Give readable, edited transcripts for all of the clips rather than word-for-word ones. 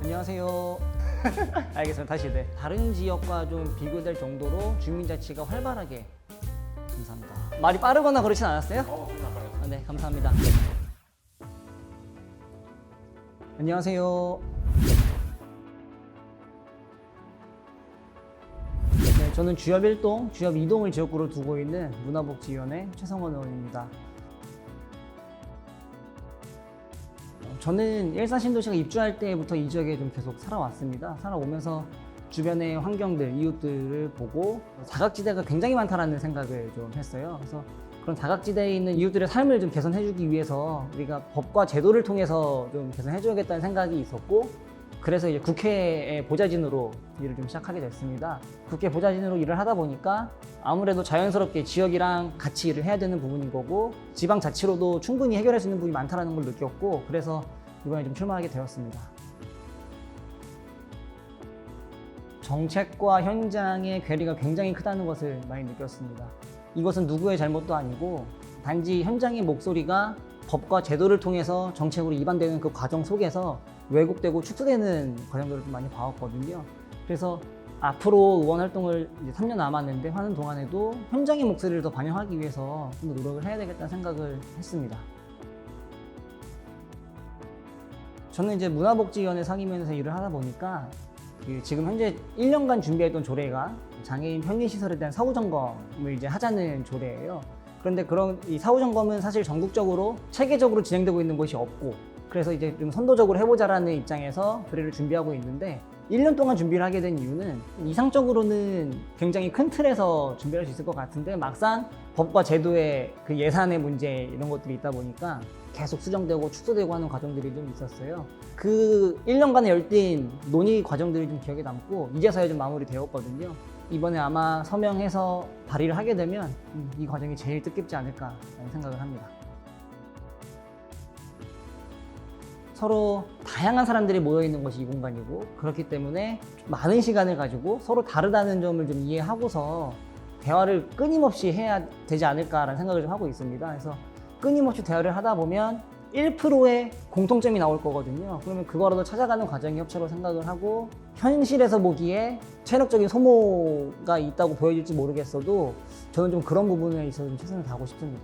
안녕하세요. 알겠습니다. 다시 네. 다른 지역과 좀 비교될 정도로 주민자치가 활발하게. 감사합니다. 말이 빠르거나 그렇진 않았어요? 네, 감사합니다. 안녕하세요. 네, 저는 주엽 1동, 주엽 2동을 지역구로 두고 있는 문화복지위원회 최성원 의원입니다. 저는 일산신도시가 입주할 때부터 이 지역에 좀 계속 살아왔습니다. 살아오면서 주변의 환경들, 이웃들을 보고 사각지대가 굉장히 많다라는 생각을 좀 했어요. 그래서 그런 사각지대에 있는 이웃들의 삶을 좀 개선해주기 위해서 우리가 법과 제도를 통해서 좀 개선해줘야겠다는 생각이 있었고, 그래서 이제 국회의 보좌진으로 일을 좀 시작하게 됐습니다. 국회 보좌진으로 일을 하다 보니까 아무래도 자연스럽게 지역이랑 같이 일을 해야 되는 부분인 거고, 지방자치로도 충분히 해결할 수 있는 부분이 많다는 걸 느꼈고, 그래서 이번에 좀 출마하게 되었습니다. 정책과 현장의 괴리가 굉장히 크다는 것을 많이 느꼈습니다. 이것은 누구의 잘못도 아니고 단지 현장의 목소리가 법과 제도를 통해서 정책으로 입안되는 그 과정 속에서 왜곡되고 축소되는 과정들을 좀 많이 봐왔거든요. 그래서 앞으로 의원 활동을 이제 3년 남았는데 하는 동안에도 현장의 목소리를 더 반영하기 위해서 좀 더 노력을 해야 되겠다는 생각을 했습니다. 저는 이제 문화복지위원회 상임위원회에서 일을 하다 보니까 지금 현재 1년간 준비했던 조례가 장애인 편의시설에 대한 사후점검을 이제 하자는 조례예요. 그런데 그런 이 사후점검은 사실 전국적으로 체계적으로 진행되고 있는 곳이 없고, 그래서 이제 좀 선도적으로 해보자라는 입장에서 조례를 준비하고 있는데, 1년 동안 준비를 하게 된 이유는 이상적으로는 굉장히 큰 틀에서 준비할 수 있을 것 같은데, 막상 법과 제도의 그 예산의 문제 이런 것들이 있다 보니까 계속 수정되고 축소되고 하는 과정들이 좀 있었어요. 그 1년간의 열띤 논의 과정들이 좀 기억에 남고 이제서야 좀 마무리되었거든요. 이번에 아마 서명해서 발의를 하게 되면 이 과정이 제일 뜻깊지 않을까라는 생각을 합니다. 서로 다양한 사람들이 모여있는 곳이 이 공간이고, 그렇기 때문에 많은 시간을 가지고 서로 다르다는 점을 좀 이해하고서 대화를 끊임없이 해야 되지 않을까라는 생각을 좀 하고 있습니다. 그래서 끊임없이 대화를 하다 보면 1%의 공통점이 나올 거거든요. 그러면 그거라도 찾아가는 과정이 협치라고 생각을 하고, 현실에서 보기에 체력적인 소모가 있다고 보여질지 모르겠어도 저는 좀 그런 부분에 있어서 좀 최선을 다하고 싶습니다.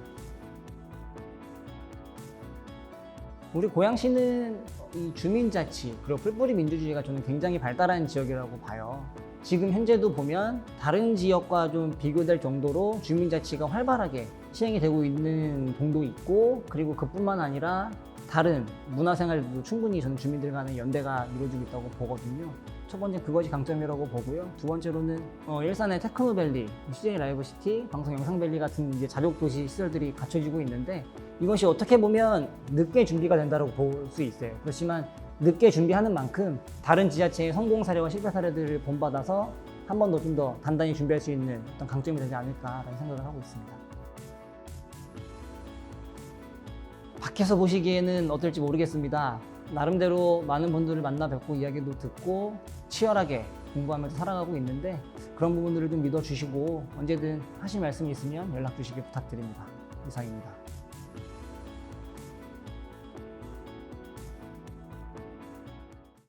우리 고양시는 이 주민자치 그리고 풀뿌리 민주주의가 저는 굉장히 발달한 지역이라고 봐요. 지금 현재도 보면 다른 지역과 좀 비교될 정도로 주민자치가 활발하게 시행이 되고 있는 동도 있고, 그리고 그뿐만 아니라 다른 문화생활도 충분히 저는 주민들 간의 연대가 이루어지고 있다고 보거든요. 첫 번째 그것이 강점이라고 보고요. 두 번째로는 일산의 테크노밸리, CJ 라이브시티, 방송 영상밸리 같은 이제 자족도시 시설들이 갖춰지고 있는데, 이것이 어떻게 보면 늦게 준비가 된다고 볼 수 있어요. 그렇지만 늦게 준비하는 만큼 다른 지자체의 성공 사례와 실패 사례들을 본받아서 한 번 더 좀 더 단단히 준비할 수 있는 어떤 강점이 되지 않을까라는 생각을 하고 있습니다. 밖에서 보시기에는 어떨지 모르겠습니다. 나름대로 많은 분들을 만나 뵙고 이야기도 듣고 치열하게 공부하면서 살아가고 있는데, 그런 부분들을 좀 믿어주시고 언제든 하실 말씀이 있으면 연락 주시길 부탁드립니다. 이상입니다.